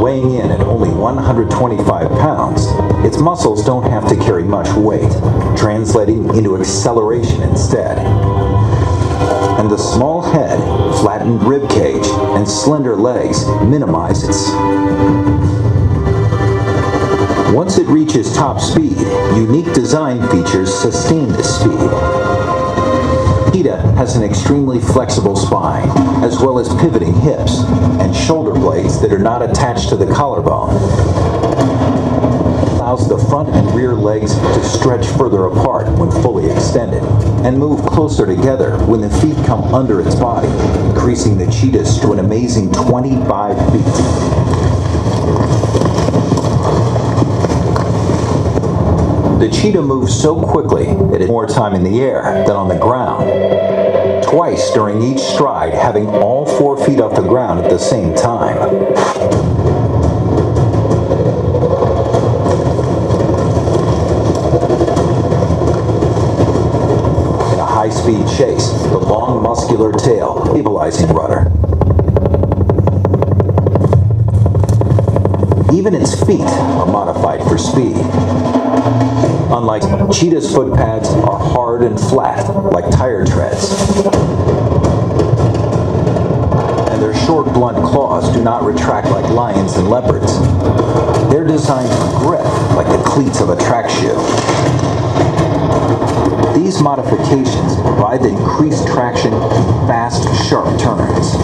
Weighing in at only 125 pounds, its muscles don't have to carry much weight, translating into acceleration instead. And the small head, flattened rib cage, and slender legs minimize its. Once it reaches top speed, unique design features sustain this speed. Cheetah has an extremely flexible spine, as well as pivoting hips and shoulder blades that are not attached to the collarbone. Allows the front and rear legs to stretch further apart when fully extended, and move closer together when the feet come under its body, increasing the cheetahs to an amazing 25 feet. The cheetah moves so quickly that it's more time in the air than on the ground. Twice during each stride, having all 4 feet off the ground at the same time. In a high-speed chase, the long muscular tail stabilizing rudder. Even its feet are modified for speed. Unlike cheetah's foot pads are hard and flat, like tire treads. And their short, blunt claws do not retract like lions and leopards. They're designed for grip, like the cleats of a track shoe. These modifications provide the increased traction in fast, sharp turns.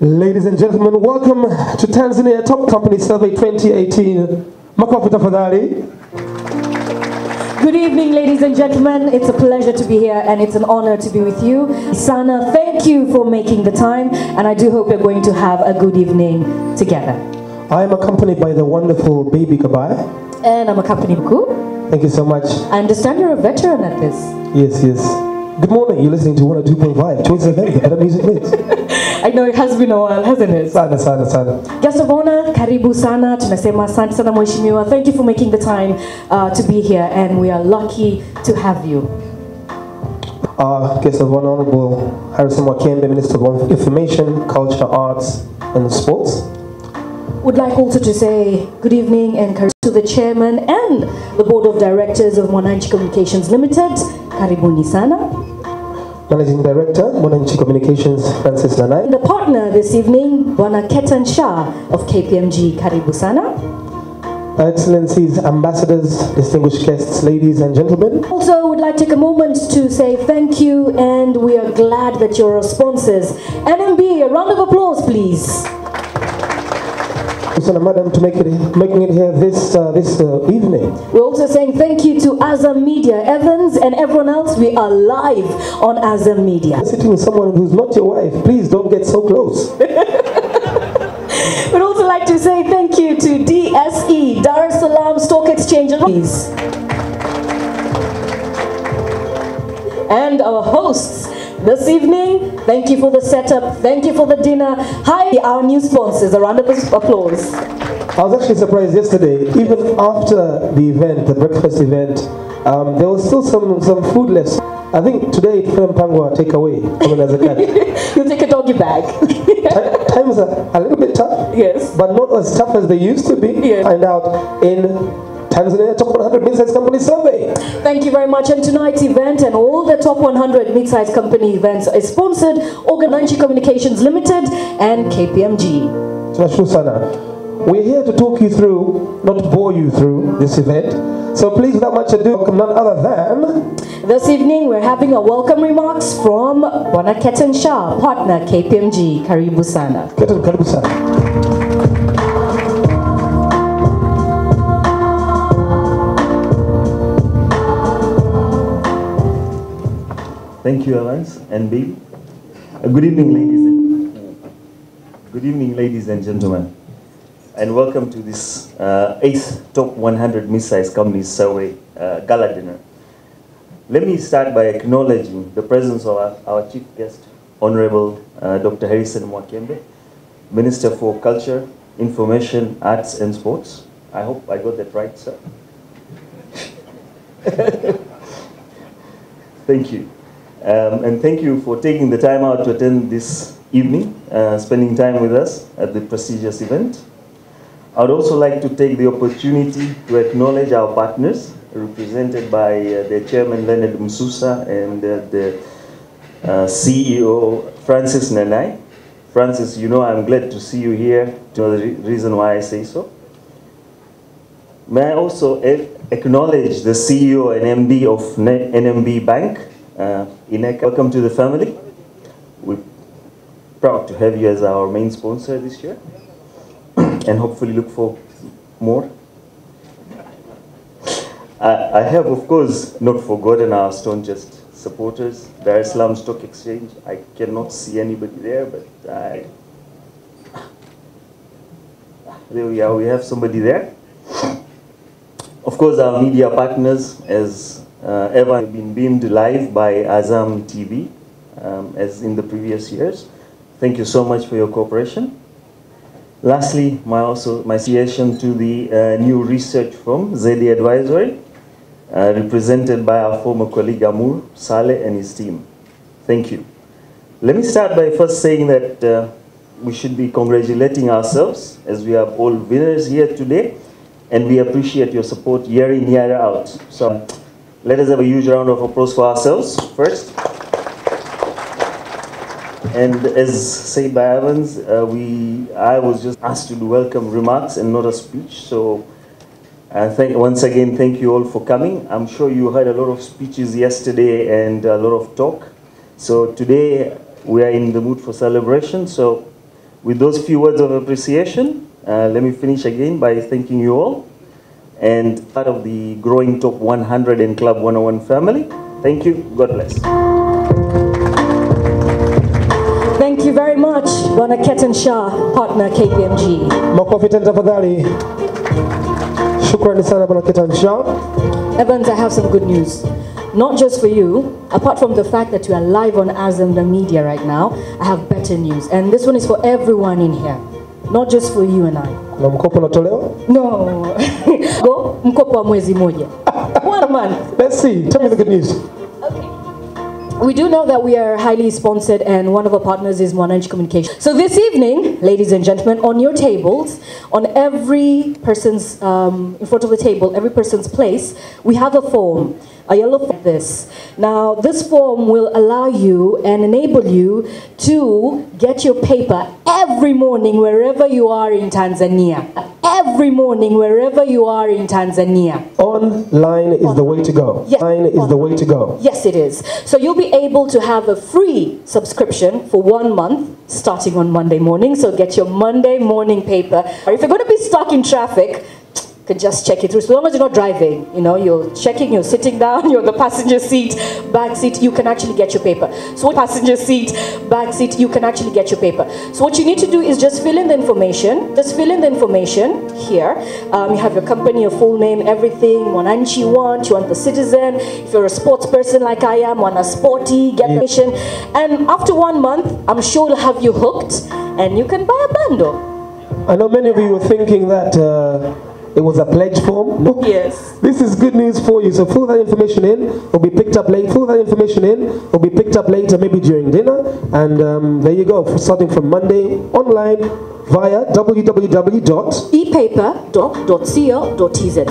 Ladies and gentlemen, welcome to Tanzania Top Company Survey 2018. Makofi tafadhali. Good evening, ladies and gentlemen. It's a pleasure to be here and it's an honor to be with you. Sana, thank you for making the time, and I do hope you're going to have a good evening together. I am accompanied by the wonderful Baby Kabai. And I'm accompanied by Ku. Thank you so much. I understand you're a veteran at this. Yes, yes. Good morning. You're listening to 102.5. Choice FM, the better music mix. I know it has been a while, hasn't it? Sana. Guest of honor, karibu sana. Tunasema asante sana mheshimiwa. Thank you for making the time to be here, and we are lucky to have you. Guest of honor, Honorable Harrison Mwakembe, Minister of Information, Culture, Arts, and Sports. Would like also to say good evening and to the chairman and the board of directors of Mwananchi Communications Limited. Karibuni sana. Managing Director, Mwananchi Communications, Francis Nanai. The partner this evening, Bwana Ketan Shah of KPMG. Karibu sana. Excellencies, ambassadors, distinguished guests, ladies and gentlemen. Also, would like to take a moment to say thank you, and we are glad that you're our sponsors. NMB, a round of applause, please. Madam, to making it here this evening. We're also saying thank you to Azam Media, Evans and everyone else. We are live on Azam Media. Sitting with someone who's not your wife, please don't get so close. We'd also like to say thank you to DSE, Dar es Salaam Stock Exchange. And our hosts this evening, thank you for the setup, thank you for the dinner. Hi, our new sponsors, a round of applause. I was actually surprised yesterday, even after the event, the breakfast event, there was still some food left. I think today, Pangwa takeaway, coming as a cat. You'll take a doggy bag. Times are a little bit tough, yes, but not as tough as they used to be. Yes. Find out in Tanzania Top 100 Mid-Sized Company Survey. Thank you very much. And tonight's event and all the Top 100 Mid-Sized Company events is sponsored Mwananchi Communications Limited and KPMG. Tunashukuru sana. We're here to talk you through, not to bore you through this event. So please, without much ado, welcome none other than... This evening, we're having a welcome remarks from Bwana Ketan Shah, partner KPMG. Karibu sana. Ketan, karibu sana. Thank you, Alliance, NB. Good evening, ladies and gentlemen, and welcome to this 8th Top 100 Mid-Sized Companies Survey Gala dinner. Let me start by acknowledging the presence of our chief guest, Honorable Dr. Harrison Mwakembe, Minister for Culture, Information, Arts and Sports, I hope I got that right, sir. Thank you. And thank you for taking the time out to attend this evening, spending time with us at the prestigious event. I would also like to take the opportunity to acknowledge our partners, represented by the chairman, Leonard Msusa, and the CEO, Francis Nanai. Francis, you know I'm glad to see you here. You know the reason why I say so. May I also acknowledge the CEO and MD of NMB Bank, Ineka. Welcome to the family. We're proud to have you as our main sponsor this year, and hopefully look for more. I have, of course, not forgotten our staunchest supporters, Dar es Salaam Stock Exchange. I cannot see anybody there, but there we are, we have somebody there. Of course, our media partners, as ever, have been beamed live by Azam TV, as in the previous years. Thank you so much for your cooperation. Lastly, my appreciation to the new research firm, ZD Advisory, represented by our former colleague Amur Saleh and his team. Thank you. Let me start by first saying that we should be congratulating ourselves, as we are all winners here today, and we appreciate your support year in, year out. So let us have a huge round of applause for ourselves first. And as said by Evans, I was just asked to do welcome remarks and not a speech. So once again, thank you all for coming. I'm sure you heard a lot of speeches yesterday and a lot of talk. So today we are in the mood for celebration. So with those few words of appreciation, let me finish again by thanking you all and part of the growing Top 100 and Club 101 family. Thank you. God bless. Thank you very much, Bwana Ketan Shah, partner KPMG. Makofi tena tafadhali. Shukrani sana Bwana Ketan Shah. Evans, I have some good news. Not just for you, apart from the fact that you are live on Azam the media right now, I have better news. And this one is for everyone in here, not just for you and I. Kuna mkopo unatolewa? No. Go, mkopo wa mwezi moja. 1 month. Let's see. Tell me the good news. Okay. We do know that we are highly sponsored and one of our partners is Mwananchi Communication. So this evening, ladies and gentlemen, on your tables, on every person's, in front of the table, every person's place, we have a form. A yellow form like this. Now, this form will allow you and enable you to get your paper every morning wherever you are in Tanzania. Every morning wherever you are in Tanzania. Online is the way to go. Yes. Online is the way to go. Yes, it is. So you'll be able to have a free subscription for 1 month starting on Monday morning. So get your Monday morning paper. Or if you're going to be stuck in traffic, you can just check it through. So long as you're not driving, you know, you're checking, you're sitting down, you're in the passenger seat, back seat, you can actually get your paper. So passenger seat, back seat, you can actually get your paper. So what you need to do is just fill in the information. Just fill in the information here. You have your company, your full name, everything. Mwananchi you want the Citizen. If you're a sports person like I am, Mwana Sporty, get the information. And after 1 month, I'm sure it'll have you hooked and you can buy a bundle. I know many of you were thinking that it was a pledge form. No. Yes. This is good news for you. So fill that information in. It'll be picked up late. Fill that information in. It'll be picked up later, maybe during dinner. And there you go. Starting from Monday, online via epaper.co.tz.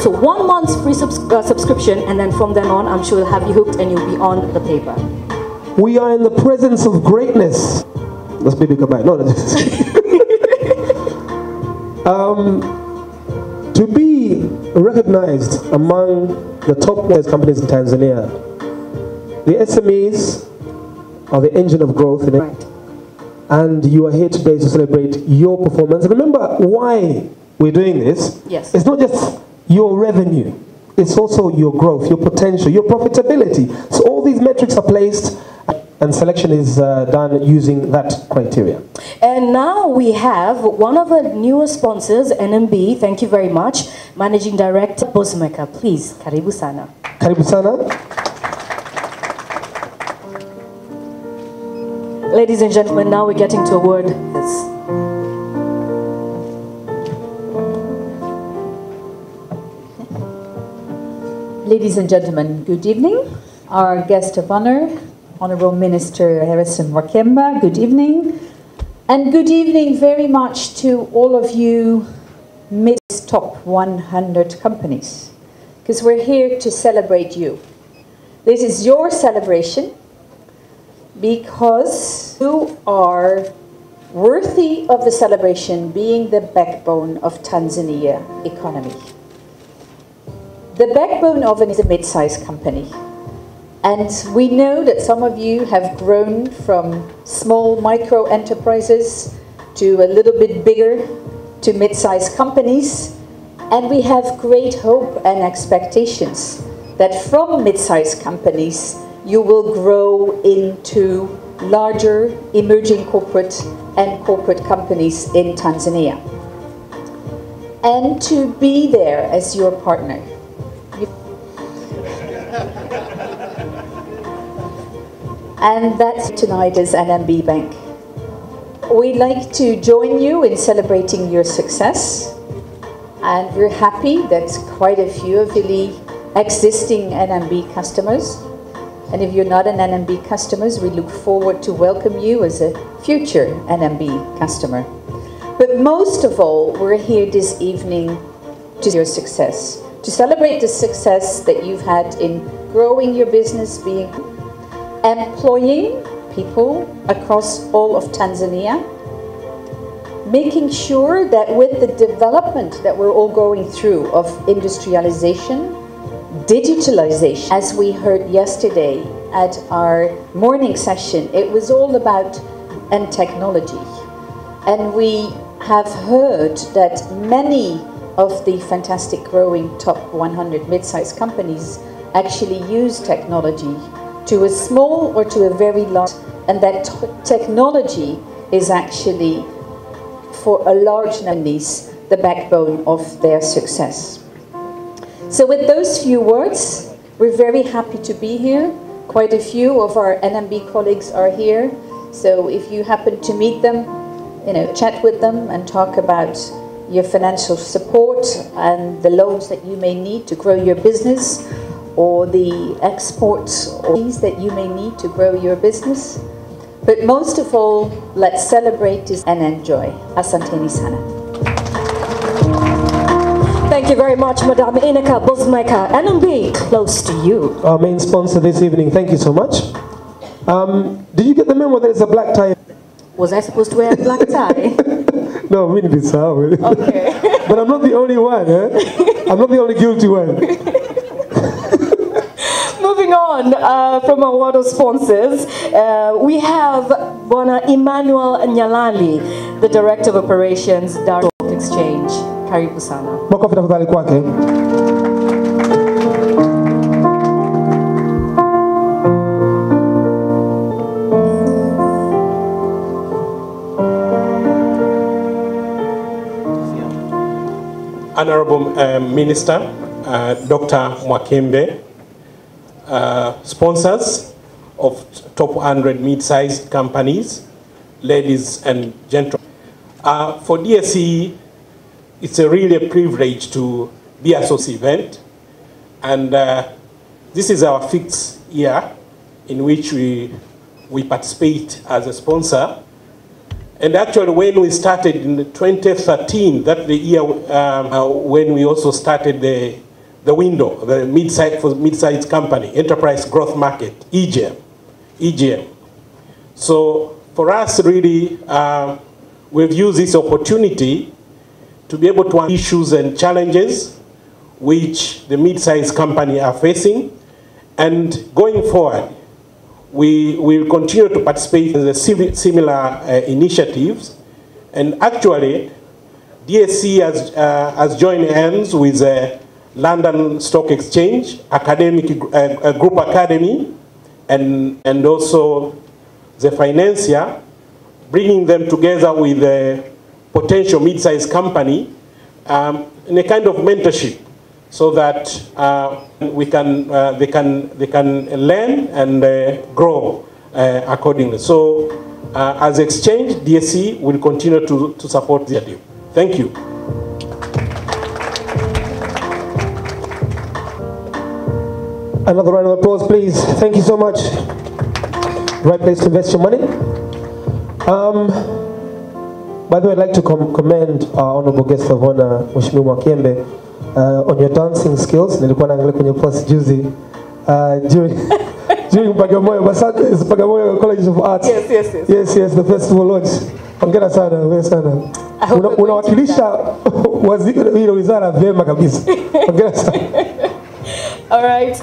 So 1 month's free subscription, and then from then on, I'm sure it'll have you hooked and you'll be on the paper. We are in the presence of greatness. Let's be goodbye. No, to be recognized among the top companies in Tanzania, the SMEs are the engine of growth. Right. And you are here today to celebrate your performance. Remember why we're doing this. Yes. It's not just your revenue. It's also your growth, your potential, your profitability. So all these metrics are placed and selection is done using that criteria. And now we have one of our newest sponsors, NMB. Thank you very much. Managing Director, Bosmeka. Please, karibu sana. Karibu sana. Ladies and gentlemen, now we're getting to a word. Ladies and gentlemen, good evening. Our guest of honor, Honorable Minister Harrison Wakemba, good evening. And good evening very much to all of you MID's top 100 companies, because we're here to celebrate you. This is your celebration because you are worthy of the celebration, being the backbone of Tanzania economy. The backbone of it is a mid-sized company. And we know that some of you have grown from small micro enterprises to a little bit bigger to mid-sized companies. And we have great hope and expectations that from mid-sized companies, you will grow into larger emerging corporate and corporate companies in Tanzania. And to be there as your partner. And that's tonight is NMB Bank. We'd like to join you in celebrating your success. And we're happy that quite a few of the existing NMB customers. And if you're not an NMB customer, we look forward to welcome you as a future NMB customer. But most of all, we're here this evening to your success, to celebrate the success that you've had in growing your business, being employing people across all of Tanzania, making sure that with the development that we're all going through of industrialization, digitalization, as we heard yesterday at our morning session, it was all about technology. And we have heard that many of the fantastic growing top 100 mid-sized companies actually use technology to a small or to a very large, and that technology is actually for a large companies the backbone of their success. So with those few words, we're very happy to be here. Quite a few of our NMB colleagues are here. So if you happen to meet them, chat with them and talk about your financial support and the loans that you may need to grow your business, or the exports or things that you may need to grow your business. But most of all, let's celebrate this and enjoy. Asanteni sana. Thank you very much, Madam Ineka Bosmaika. NMB, close to you. Our main sponsor this evening, thank you so much. Did you get the memo that it's a black tie? Was I supposed to wear a black tie? No, we need it. Okay. But I'm not the only one, eh? I'm not the only guilty one. Moving on from our water sponsors, we have Bwana Emmanuel Nyalali, the Director of Operations, Dar Stock Exchange. Karibu sana. Makofi tafadhali kwake. Honorable Minister, Dr. Mwakembe, sponsors of top 100 mid-sized companies, ladies and gentlemen. For DSE, it's really a privilege to be at this event. And this is our 6th year in which we participate as a sponsor. And actually, when we started in 2013, that's the year when we also started the window, the mid-sized company, Enterprise Growth Market, EGM. So for us, really, we've used this opportunity to be able to answer issues and challenges which the mid-sized company are facing. And going forward, we will continue to participate in the similar initiatives. And actually, DSE has joined hands with the London Stock Exchange, Group Academy, and also the financier, bringing them together with a potential mid-sized company in a kind of mentorship, so that they can learn and grow accordingly. So as Exchange, DSE will continue to support the deal. Thank you. Another round of applause, please. Thank you so much. Right place to invest your money. By the way, I'd like to commend our honorable guest of honor, Mheshimiwa Mwakyembe, on your dancing skills. Nilikuwa naangalia kwenye post juzi during Bagamoyo College of Arts. Yes, the festival launch. Hongera sana, hongera sana. Unawakilisha wizara vyema kabisa. Hongera sana. All right.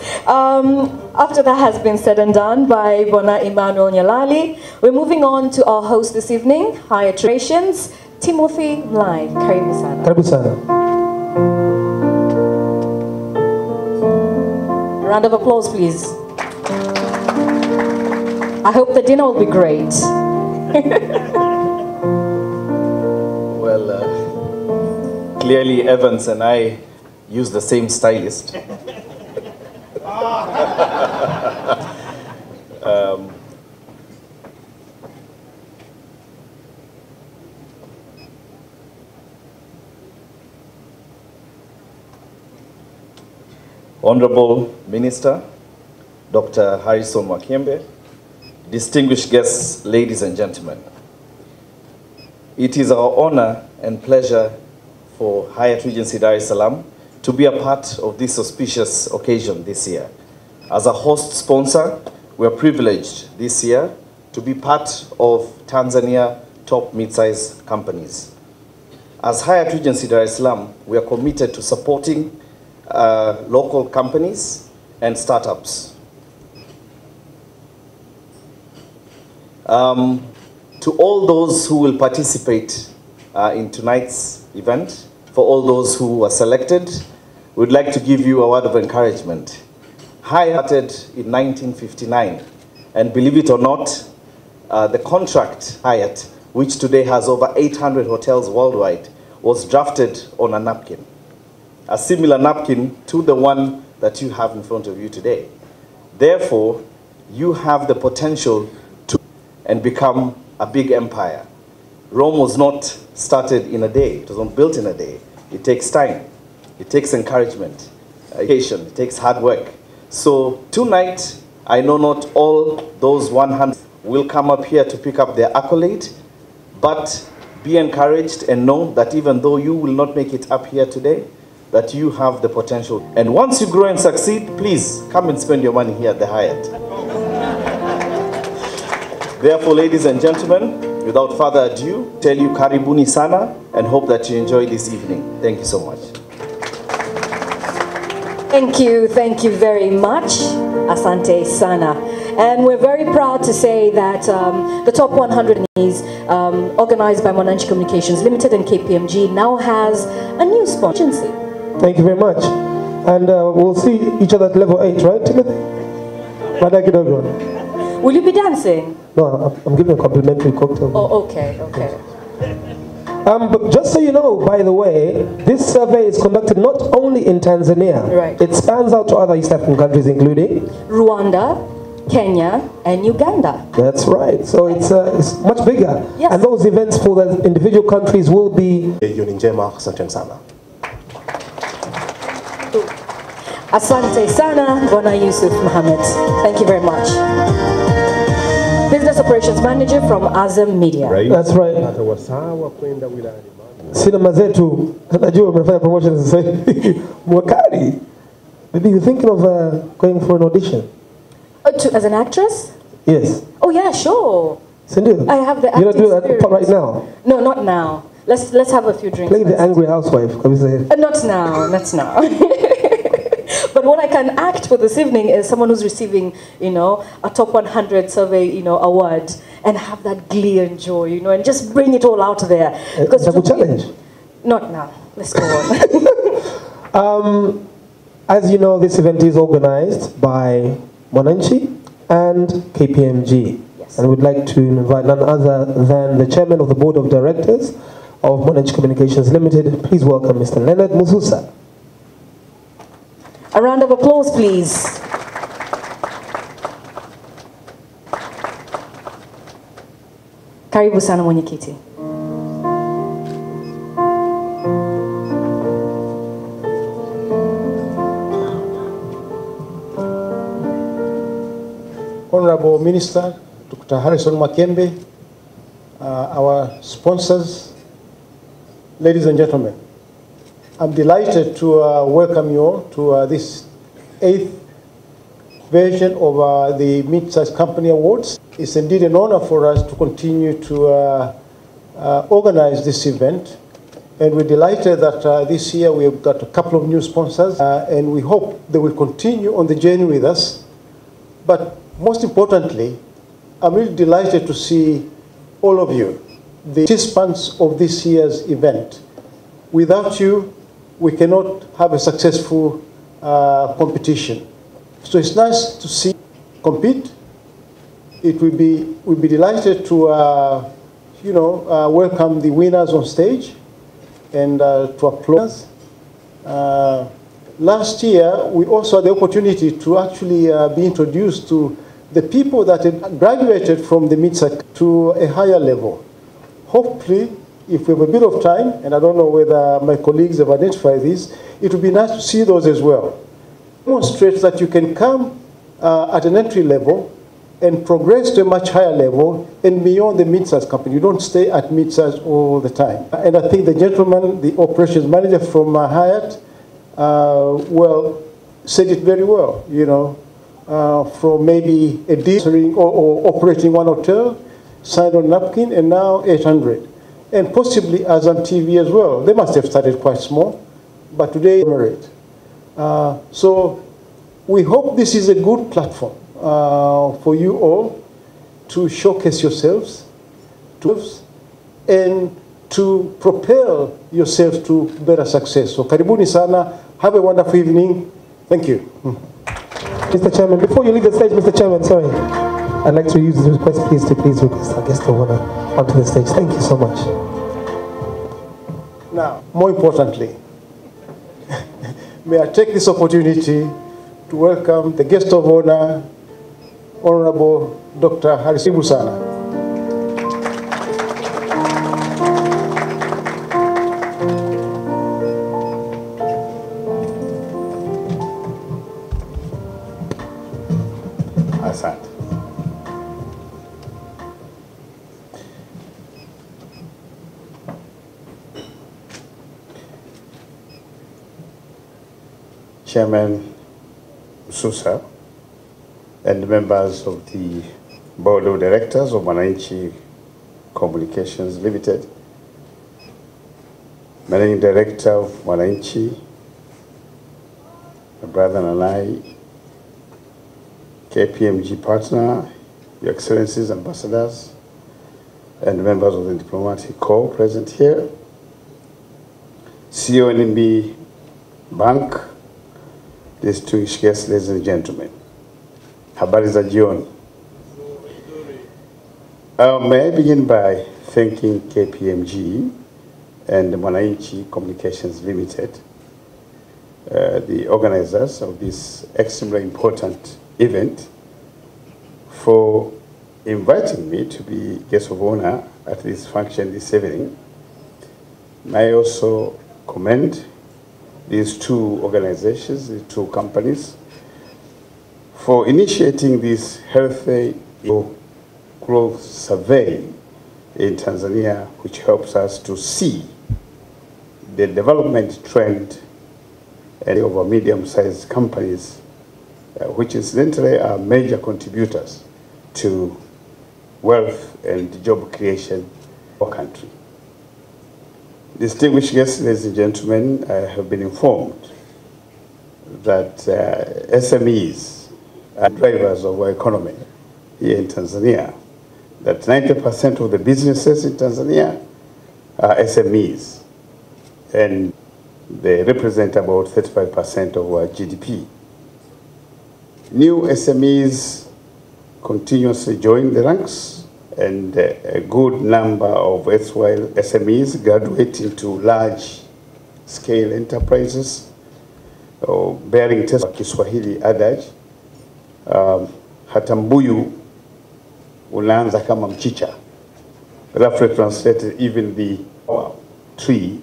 After that has been said and done by Bona Emmanuel Nyalali, we're moving on to our host this evening, Higher Traditions, Timothy Mlai. Karibu sana. Karibu sana. Round of applause, please. I hope the dinner will be great. Well, clearly Evans and I use the same stylist. Honorable Minister, Dr. Harrison Mwakyembe, distinguished guests, ladies and gentlemen. It is our honor and pleasure for Hyatt Regency Dar es Salaam to be a part of this auspicious occasion this year. As a host sponsor, we are privileged this year to be part of Tanzania top mid-size companies. As Hyatt Regency Dar es Salaam, we are committed to supporting local companies and startups. To all those who will participate in tonight's event, for all those who are selected, we'd like to give you a word of encouragement. Hyatt started in 1959, and believe it or not, the contract Hyatt, which today has over 800 hotels worldwide, was drafted on a napkin. A similar napkin to the one that you have in front of you today. Therefore, you have the potential to and become a big empire. Rome was not started in a day. It was not built in a day. It takes time. It takes encouragement, education. It takes hard work. So tonight, I know not all those 100 will come up here to pick up their accolade, but be encouraged and know that even though you will not make it up here today, that you have the potential. And once you grow and succeed, please come and spend your money here at the Hyatt. Therefore, ladies and gentlemen, without further ado, tell you karibuni sana and hope that you enjoy this evening. Thank you so much. Thank you very much. Asante sana. And we're very proud to say that the Top 100 is organized by Mwananchi Communications Limited and KPMG now has a new sponsor. Thank you very much. And we'll see each other at level 8, right, Timothy? Will you be dancing? No, I'm giving a complimentary cocktail. Oh, okay. But just so you know, by the way, this survey is conducted not only in Tanzania. Right. It spans out to other East African countries, including Rwanda, Kenya, and Uganda. That's right. So it's much bigger. Yes. And those events for the individual countries will be. Asante sana, Bwana Yusuf Mohammed. Thank you very much. Business Operations Manager from Azam Media. Right. That's right. Cinema zetu, najua umefanya promotions sasa hivi. Mwakali. Maybe you're thinking of going for an audition. As an actress? Yes. Oh yeah, sure. Cindy, I have the acting experience. You don't do that right now? No, not now. Let's have a few drinks. Play the angry housewife. Not now. But what I can act for this evening is someone who's receiving, a top 100 survey, award, and have that glee and joy, and just bring it all out there. Because it's a challenge. Not now. Let's go on. As you know, this event is organized by Mwananchi and KPMG. Yes. And we'd like to invite none other than the chairman of the board of directors of Mwananchi Communications Limited. Please welcome Mr. Leonard Mususa. A round of applause, please. Karibu sana mwenyekiti. Honorable Minister, Dr. Harrison Makembe, our sponsors, ladies and gentlemen, I'm delighted to welcome you all to this 8th version of the Mid-Sized Company Awards. It's indeed an honor for us to continue to organize this event. And we're delighted that this year we've got a couple of new sponsors, and we hope they will continue on the journey with us. But most importantly, I'm really delighted to see all of you, the participants of this year's event. Without you, we cannot have a successful competition. So it's nice to see compete. We'll be delighted to welcome the winners on stage and to applaud. Last year, we also had the opportunity to actually be introduced to the people that had graduated from the mid-sized to a higher level. Hopefully, if we have a bit of time, and I don't know whether my colleagues have identified this, it would be nice to see those as well. Demonstrates that you can come at an entry level and progress to a much higher level and beyond the mid-sized company. You don't stay at mid-sized all the time. And I think the gentleman, the operations manager from Hyatt, said it very well, from maybe a deal or operating one hotel, signed on napkin, and now 800. And possibly as on TV as well. They must have started quite small, but today, so we hope this is a good platform for you all to showcase yourselves and to propel yourselves to better success. So karibuni sana. Have a wonderful evening. Thank you. Mr. Chairman, before you leave the stage, Mr. Chairman, sorry, I'd like to use the request, please request our guest of honor onto the stage. Thank you so much. Now, more importantly, may I take this opportunity to welcome the guest of honor, Honorable Dr. Harrison Busana. Chairman Susa and members of the Board of Directors of Mwananchi Communications Limited, Managing Director of Mwananchi, my brother and I, KPMG partner, Your Excellencies, ambassadors, and members of the diplomatic corps present here, CEO NMB Bank, distinguished guests, ladies and gentlemen. Habari za jioni. May I begin by thanking KPMG and Mwananchi Communications Limited, the organizers of this extremely important event, for inviting me to be guest of honor at this function this evening. I also commend these two organizations, the two companies, for initiating this healthy growth survey in Tanzania, which helps us to see the development trend of our medium-sized companies, which incidentally are major contributors to wealth and job creation for our country. Distinguished guests, ladies and gentlemen, I have been informed that SMEs are drivers of our economy here in Tanzania, that 90% of the businesses in Tanzania are SMEs, and they represent about 35% of our GDP. New SMEs continuously join the ranks, and a good number of SMEs graduate into large-scale enterprises, bearing test of Kiswahili adage, hata mbuyu unaanza kama mchicha. Roughly translated, even the tree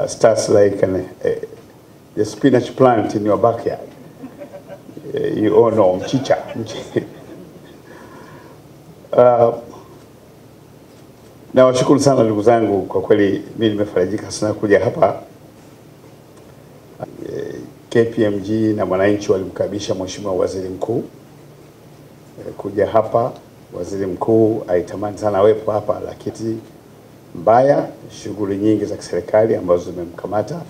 starts like the spinach plant in your backyard. You all know mchicha. Na washukuru sana ndugu zangu, kwa kweli mimi nimefarijika sana kuja hapa. KPMG na Mwananchi walimkaribisha Mheshimiwa Waziri Mkuu kuja hapa. Waziri Mkuu aitamani sana awepo hapa, lakini mbaya shughuli nyingi za kiserikali ambazo zimemkamata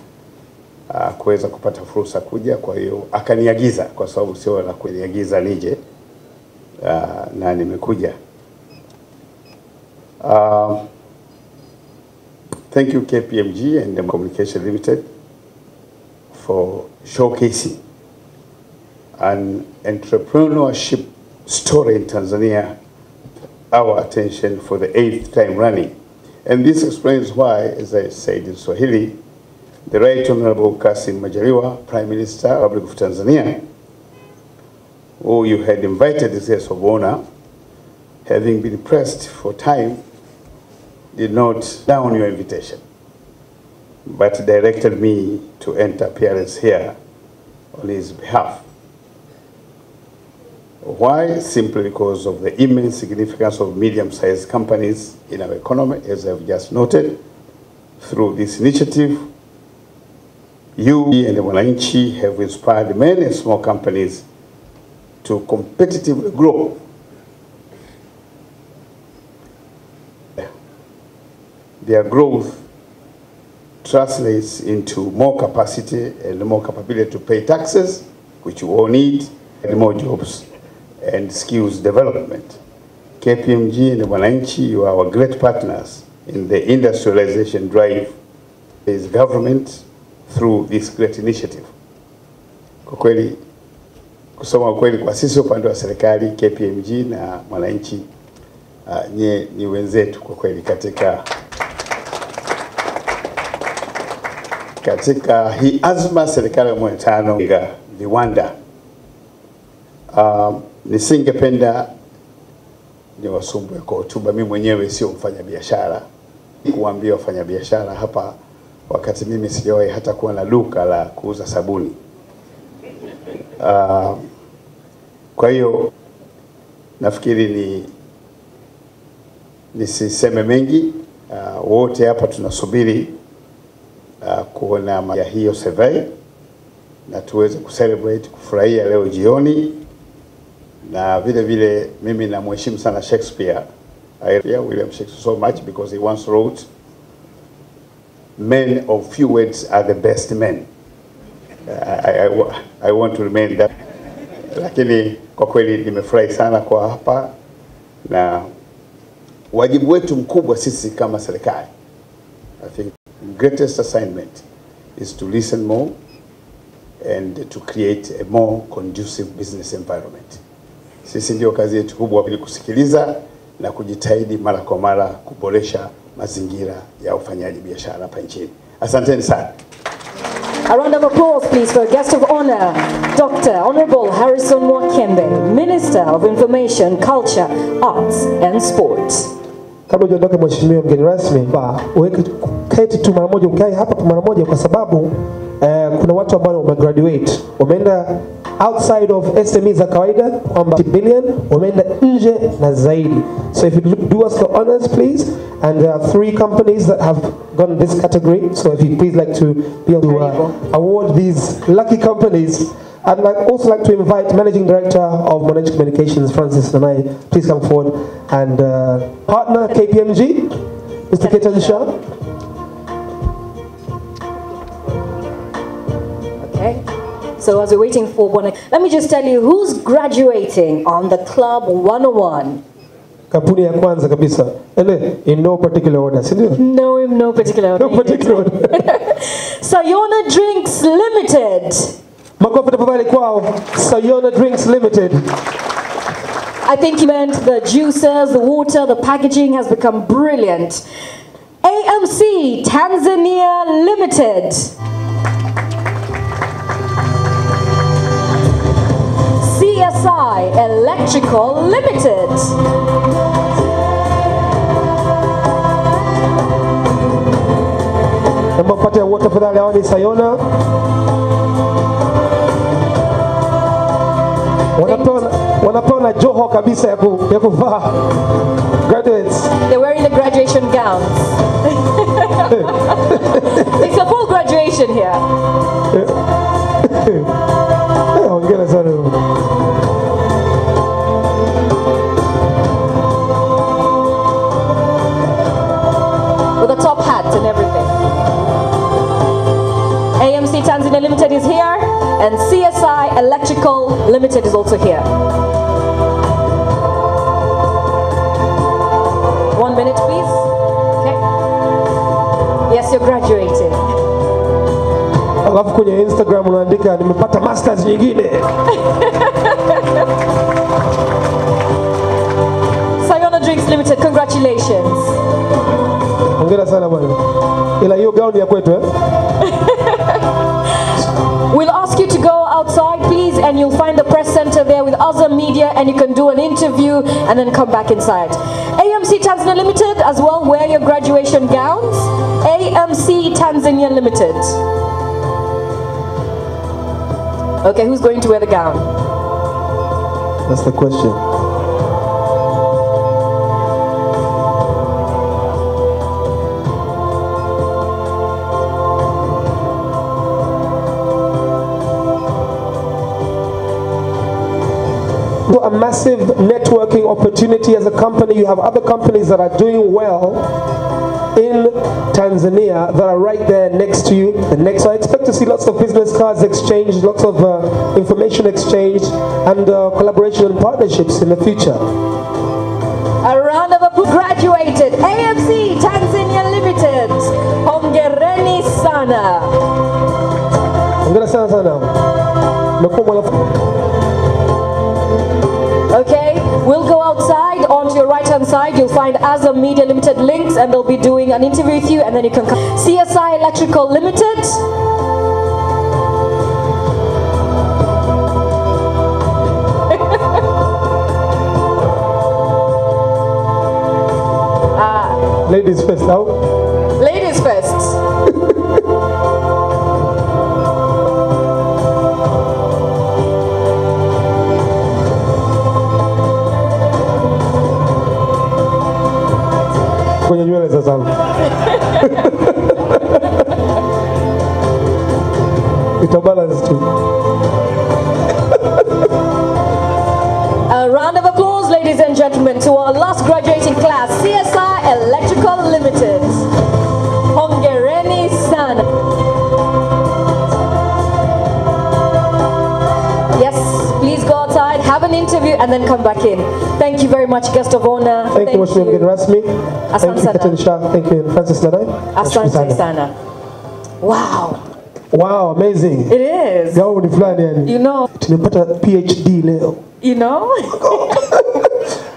kuweza kupata fursa kuja. Kwa hiyo akaniagiza, kwa sababu sio la kuniagiza nije, na nimekuja. Thank you KPMG and the Communication Limited for showcasing an entrepreneurship story in Tanzania, our attention for the 8th time running. And this explains why, as I said in Swahili, the Right Honorable Kassim Majaliwa, Prime Minister of the Republic of Tanzania, who you had invited as guest of honor, having been pressed for time, did not down your invitation, but directed me to enter appearance here on his behalf. Why? Simply because of the immense significance of medium-sized companies in our economy, as I've just noted. Through this initiative, you and the Mwananchi have inspired many small companies to competitively grow. Their growth translates into more capacity and more capability to pay taxes, which you all need, and more jobs and skills development. KPMG and Mwananchi, you are our great partners in the industrialization drive as government through this great initiative. Kwa kweli, kusema kweli, kwa sisi upande wa serikali, KPMG na Mwananchi ni wenzetu kwa kweli katika hii azma serikali ya mwetano ya viwanda. Nisingependa niwasumbue kwa hotuba. Mimi mwenyewe sio mfanyabiashara, kuambia wafanyabiashara hapa wakati mimi sijawahi hata kuwa na duka la kuuza sabuni. Kwa hiyo nafikiri nisiseme mengi. Wote hapa tunasubiri kuona ya hiyo survey na tuweze kucelebrate, kufurahia leo jioni. Na vile vile mimi namheshimu sana Shakespeare. William Shakespeare so much because he once wrote, "Men of few words are the best men." I want to remain that. Lakini kwa kweli nimefurahi sana kwa hapa, na wajibu wetu mkubwa sisi kama serikali, I think greatest assignment is to listen more and to create a more conducive business environment. Sisi ndio kazi yetu kubwa, ili kusikiliza na kujitahidi mara kwa mara kuboresha mazingira ya ufanyaji biashara hapa nchini. Asanteni sana. A round of applause, please, for a guest of honor, Dr. Honorable Harrison Mwakembe, Minister of Information, Culture, Arts and Sports. Kabla hujaondoka mheshimiwa mgeni rasmi, keti tu mara moja, ukae hapa mara moja, kwa sababu kuna watu ambao wamegraduate, wameenda outside of SME za kawaida kwamba billion, wameenda nje na zaidi. So if you do us the honors please, and there are 3 companies that have gone in this category, so if you please like to be able to award these lucky companies. I'd also like to invite Managing Director of Mwananchi Communications, Francis Nanai, please come forward, and partner KPMG, Mr. Ketan Shah. Okay. So as we're waiting for one, let me just tell you who's graduating on the Club 101. Kampuni ya kwanza kabisa. In no particular order, sindio? No, in no particular order. No particular order. Sayona Drinks Limited. Makofi tafadhali kwao, Sayona Drinks Limited. I think you meant the juicers, the water, the packaging has become brilliant. AMC Tanzania Limited. CSI Electrical Limited. Naomba pate wote tafadhali, hao ni Sayona. Wanapewa na Joho kabisa ya kuvaa. Graduates. They're wearing the graduation gowns. It's a full graduation here. Hongera sana. With the top hats and everything. AMC Tanzania Limited is here, and CSI Electrical Limited is also here. 1 minute, please. Okay. Yes, you're graduating. Alafu kwenye Instagram unaandika nimepata masters nyingine. Sayona Drinks Limited, congratulations. Hongera sana bwana. Ila hiyo gown ya kwetu We'll ask you to go outside, please, and you'll find the press center there with other media, and you can do an interview and then come back inside. AMC Tanzania Limited as well, wear your graduation gowns. AMC Tanzania Limited. Okay, who's going to wear the gown? That's the question. A massive networking opportunity as a company. You have other companies that are doing well in Tanzania that are right there next to you. And next, I expect to see lots of business cards exchanged, lots of information exchanged, and collaboration and partnerships in the future. A round of applause. Graduated AMC Tanzania Limited. Hongereni sana. Hongera sana sana. Okay, we'll go outside onto your right-hand side. You'll find Azam Media Limited links, and they'll be doing an interview with you, and then you can come. CSI Electrical Limited. Ladies first now. Ladies first. Kwenye nywele za zangu. Itabalance tu. A round of applause, ladies and gentlemen, to our last graduating class, CSI Electrical Limited. Hongereni sana. Yes, please go outside, have an interview, and then come back in. Thank you very much, guest of honor. Thank you, Mheshimiwa mgeni rasmi. Thank you, Captain Shah. Thank you, Francis Ladai. Asante sana. Wow. Wow, amazing. It is. Gao ni fulani yani. You know. Tumepata PhD leo. You know.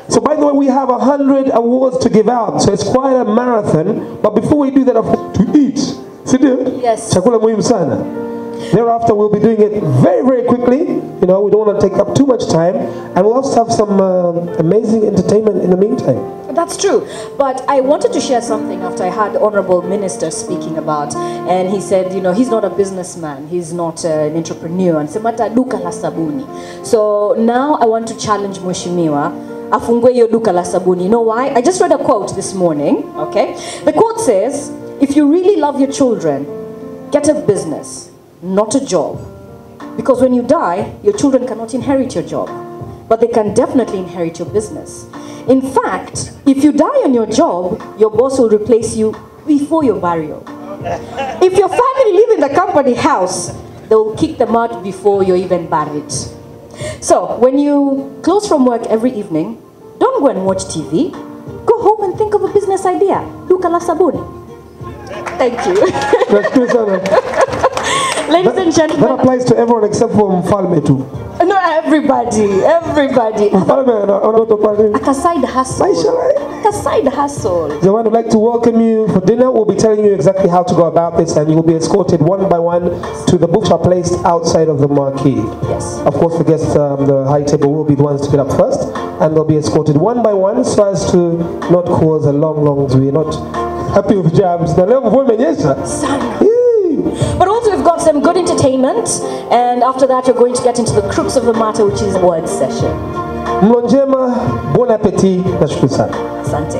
So by the way, we have 100 awards to give out. So it's quite a marathon. But before we do that, to eat. Yes. Chakula muhimu sana. Thereafter, we'll be doing it very, very quickly. You know, we don't want to take up too much time. And we'll also have some amazing entertainment in the meantime. That's true. But I wanted to share something after I heard the Honorable Minister speaking about, and he said, you know, he's not a businessman. He's not an entrepreneur. And semata duka la sabuni. So now I want to challenge Mheshimiwa afungue hiyo duka la sabuni. You know why? I just read a quote this morning, okay? The quote says, if you really love your children, get a business, not a job. Because when you die, your children cannot inherit your job, but they can definitely inherit your business. In fact, if you die on your job, your boss will replace you before your burial. If your family live in the company house, they will kick them out before you're even buried. So, when you close from work every evening, don't go and watch TV. Go home and think of a business idea. Duka la sabuni. Thank you. Ladies and gentlemen. That applies to everyone except for Mfalme too. No, everybody. Like a side hustle. Like a side hustle. So I would like to welcome you for dinner. We'll be telling you exactly how to go about this, and you will be escorted one by one to the booths are placed outside of the marquee. Yes. Of course, the guests, the high table will be the ones to get up first, and they'll be escorted one by one so as to not cause a long we're not happy with jams. But also we've got some good entertainment, and after that you're going to get into the crux of the matter, which is word session. Mlo njema, bon appetit, nashukuru sana. Asante.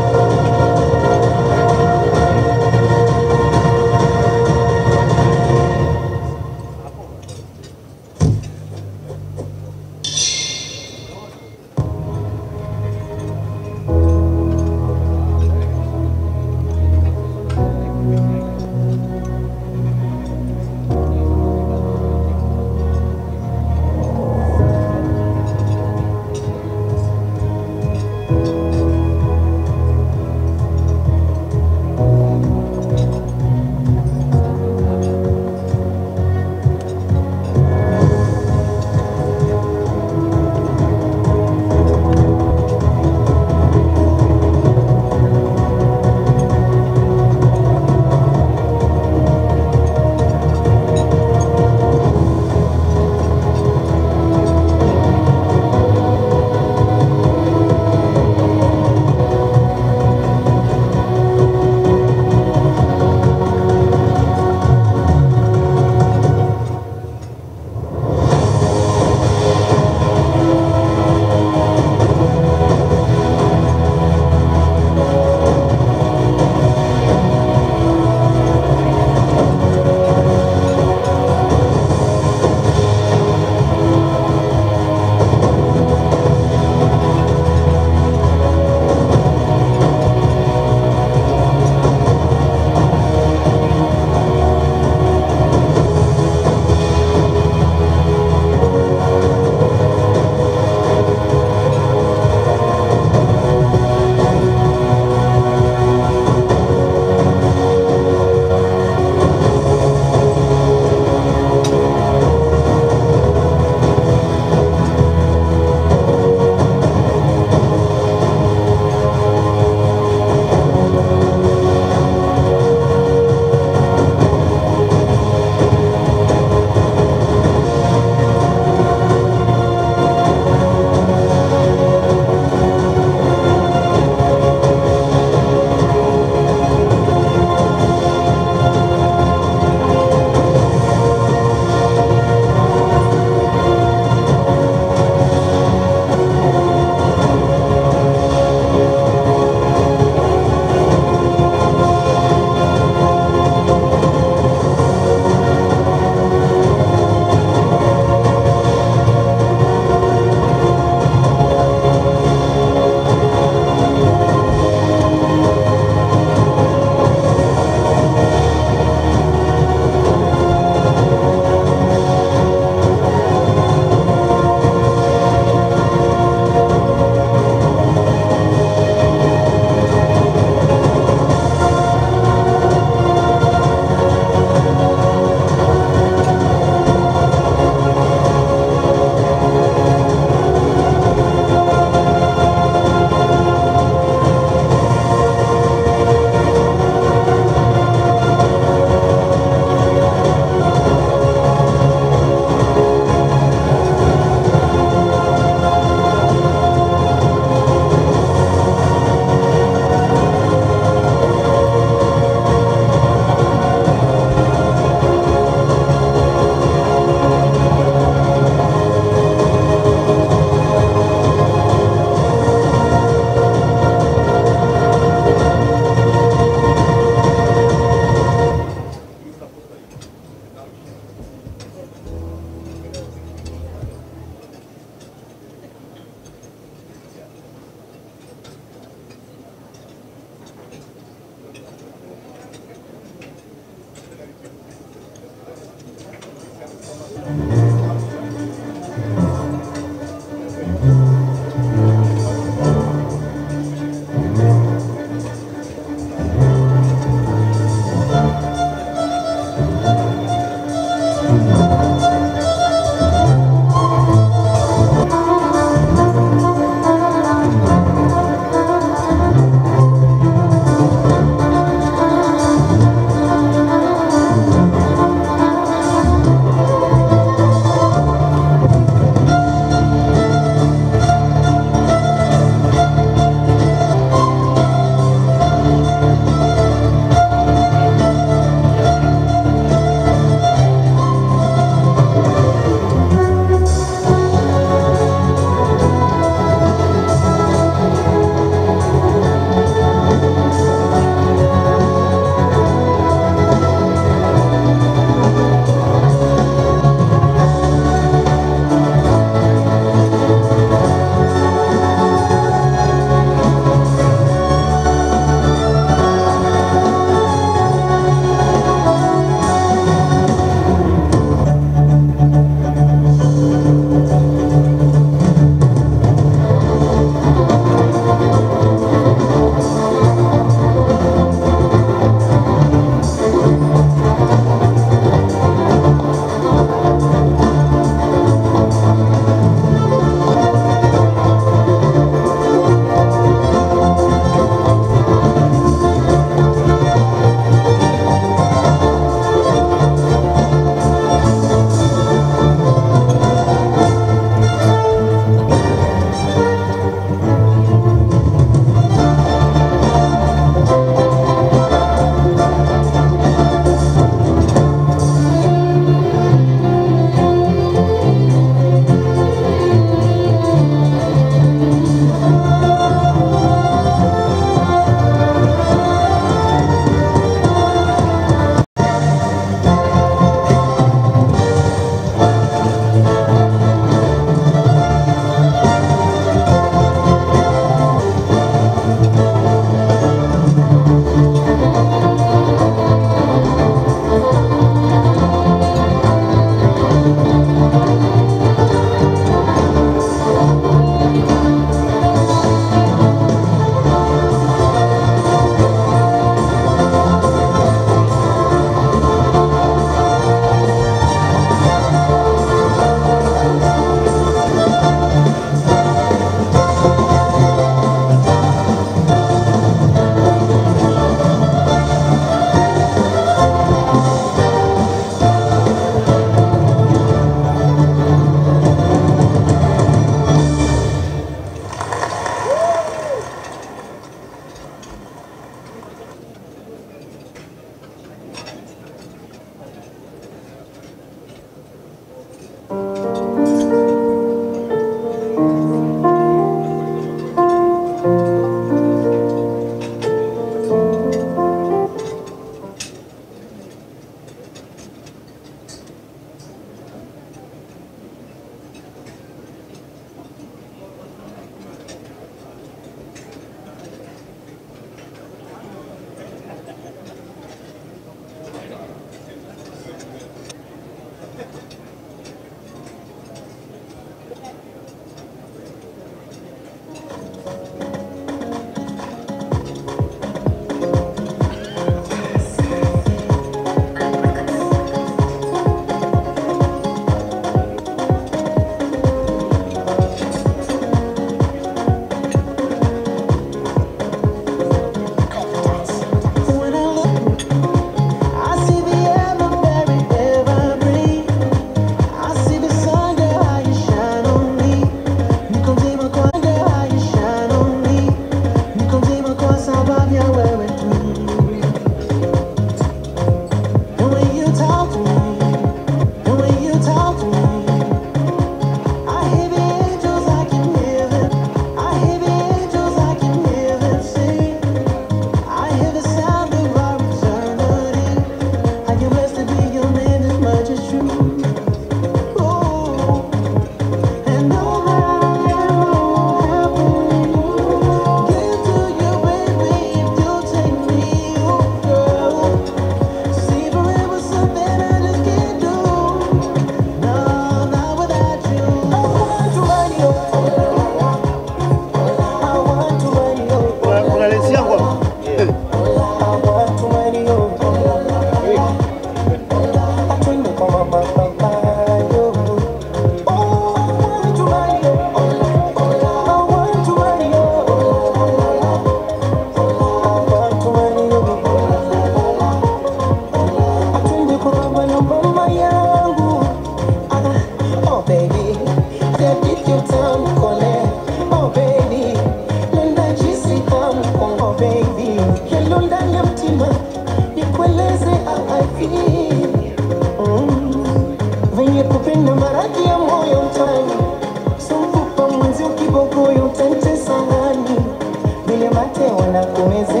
na kumeze